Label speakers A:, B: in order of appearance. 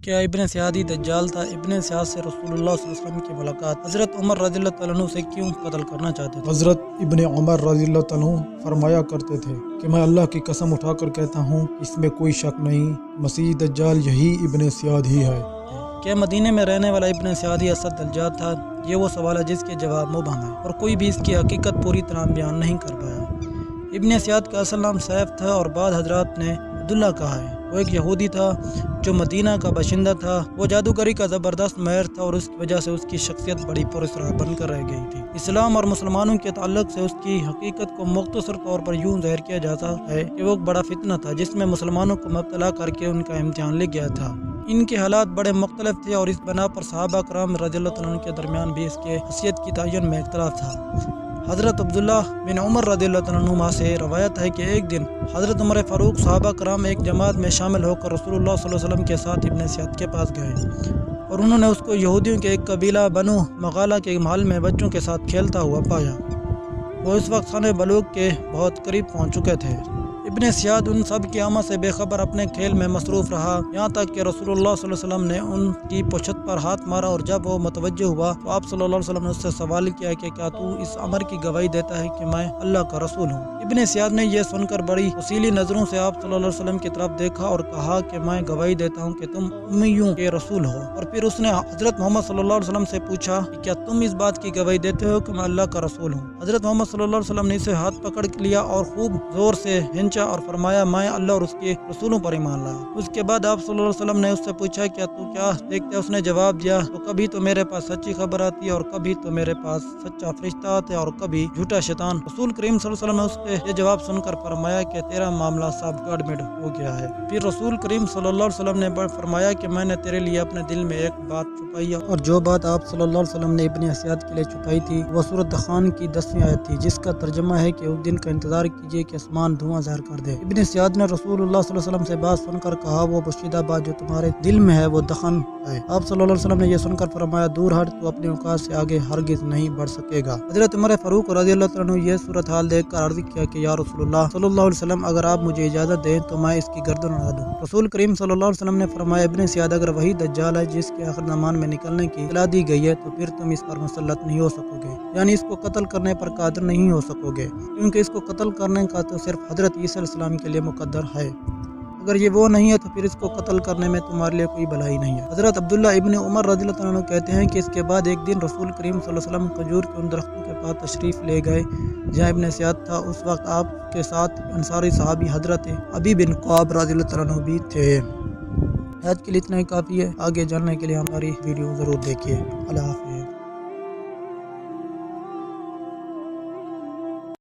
A: کیا ابن سیاد ہی دجال تھا؟ ابن سیاد سے رسول اللہ صلی اللہ علیہ وسلم کی ملاقات۔ حضرت عمر رضی اللہ تعالیٰ عنہ سے کیوں قتل کرنا چاہتے تھے؟
B: حضرت ابن عمر رضی اللہ تعالیٰ عنہ فرمایا کرتے تھے کہ میں اللہ کی قسم اٹھا کر کہتا ہوں اس میں کوئی شک نہیں، مسیح دجال یہی ابن سیاد ہی ہے۔
A: کیا مدینے میں رہنے والا ابن سیاد ہی اسد دجال تھا؟ یہ وہ سوال ہے جس کے جواب مبہم ہے اور کوئی بھی اس کی حقیقت پوری طرح بیان نہیں کر پایا۔ ابن سیاد کا اصل نام سیف تھا اور بعض حضرات نے عبداللہ کہا ہے۔ وہ ایک یہودی تھا جو مدینہ کا باشندہ تھا۔ وہ جادوگری کا زبردست ماہر تھا اور اس کی وجہ سے اس کی شخصیت بڑی پراسرار بن کر رہ گئی تھی۔ اسلام اور مسلمانوں کے تعلق سے اس کی حقیقت کو مختصر طور پر یوں ظاہر کیا جاتا ہے کہ وہ ایک بڑا فتنہ تھا جس میں مسلمانوں کو مبتلا کر کے ان کا امتحان لے گیا تھا۔ ان کے حالات بڑے مختلف تھے اور اس بنا پر صحابہ کرام رضی اللہ عنہ کے درمیان بھی اس کے حیثیت کی تعین میں اختلاف تھا۔ حضرت عبداللہ بن عمر رضی اللہ عنہما سے روایت ہے کہ ایک دن حضرت عمر فاروق صحابہ کرام ایک جماعت میں شامل ہو کر رسول اللہ صلی اللہ علیہ وسلم کے ساتھ ابن سیاد کے پاس گئے اور انہوں نے اس کو یہودیوں کے ایک قبیلہ بنو مغالہ کے محل میں بچوں کے ساتھ کھیلتا ہوا پایا۔ وہ اس وقت سن بلوغ کے بہت قریب پہنچ چکے تھے۔ ابن سیاد ان سب کی آمد سے بے خبر اپنے کھیل میں مصروف رہا، یہاں تک کہ رسول اللہ صلی اللہ علیہ وسلم نے ان کی پشت پر ہاتھ مارا اور جب وہ متوجہ ہوا تو آپ صلی اللہ علیہ وسلم نے اس سے سوال کیا کہ کیا تو اس امر کی گواہی دیتا ہے کہ میں اللہ کا رسول ہوں؟ ابن سیاد نے یہ سن کر بڑی وسیلی نظروں سے آپ صلی اللہ علیہ وسلم کی طرف دیکھا اور کہا کہ میں گواہی دیتا ہوں کہ تم امیوں کے رسول ہو۔ اور پھر اس نے حضرت محمد صلی اللہ علیہ وسلم سے پوچھا کہ کیا تم اس بات کی گواہی دیتے ہو کہ میں اللہ کا رسول ہوں؟ حضرت محمد صلی اللہ علیہ وسلم نے اسے ہاتھ پکڑ لیا اور خوب زور سے ہنچا اور فرمایا میں اللہ اور اس کے رسولوں پر ایمان لایا۔ اس کے بعد آپ صلی اللہ علیہ وسلم نے اس سے پوچھا کیا تو کیا دیکھتے؟ اس نے جواب دیا تو کبھی تو میرے پاس سچی خبر آتی ہے اور کبھی تو میرے پاس سچا فرشتہ آتا ہے اور کبھی جھوٹا شیطان۔ رسول کریم صلی اللہ علیہ وسلم نے اس کے یہ جواب سن کر فرمایا کہ تیرا معاملہ ثابت ایڈمٹ ہو گیا ہے۔ پھر رسول کریم صلی اللہ علیہ وسلم نے فرمایا کہ میں نے تیرے لیے اپنے دل میں ایک بات چھپائی ہے، اور جو بات آپ صلی اللہ علیہ وسلم نے ابن سیاد کے لیے چھپائی تھی وہ سورۃ دخان کی 10ویں آیت تھی جس کا ترجمہ ہے کہ اس دن کا انتظار کیجیے کہ آسمان دھواں ظاہر کر دے۔ ابن سیاد نے رسول اللہ صلی اللہ علیہ وسلم سے بات سن کر کہا وہ پوشیدہ بات جو تمہارے دل میں ہے وہ دخن ہے۔ آپ صلی اللہ علیہ وسلم نے یہ سن کر فرمایا دور ہٹ، تو اپنے اوقات سے آگے ہرگز نہیں بڑھ سکے گا۔ حضرت عمر فاروق رضی اللہ عنہ یہ صورتحال دیکھ کر عرض کیا کہ یا رسول اللہ صلی اللہ علیہ وسلم اگر آپ مجھے اجازت دیں تو میں اس کی گردن اڑا دوں۔ رسول کریم صلی اللہ علیہ وسلم نے فرمایا ابن سیاد اگر وہی دجال ہے جس کے آخر زمان میں نکلنے کی اطلاع دی گئی ہے تو پھر تم اس پر مسلط نہیں ہو سکو گے، یعنی اس کو قتل کرنے پر قادر نہیں ہو سکو گے، کیونکہ اس کو قتل کرنے کا تو صرف حضرت عیسیٰ علیہ السلام کے لیے مقدر ہے۔ اگر یہ وہ نہیں ہے تو پھر اس کو قتل کرنے میں تمہارے لیے کوئی بھلائی نہیں ہے۔ حضرت عبداللہ ابن عمر رضی اللہ عنہ کہتے ہیں کہ اس کے بعد ایک دن رسول کریم صلی اللہ علیہ وسلم کھجور کے ان درختوں کے پاس تشریف لے گئے جہاں ابن سیاد تھا۔ اس وقت آپ کے ساتھ انصاری صحابی حضرت ابی بن قعب رضی اللہ عنہ بھی تھے۔ آج کے لیے اتنا ہی کافی ہے، آگے جاننے کے لیے ہماری ویڈیو ضرور دیکھیے۔ اللہ حافظ۔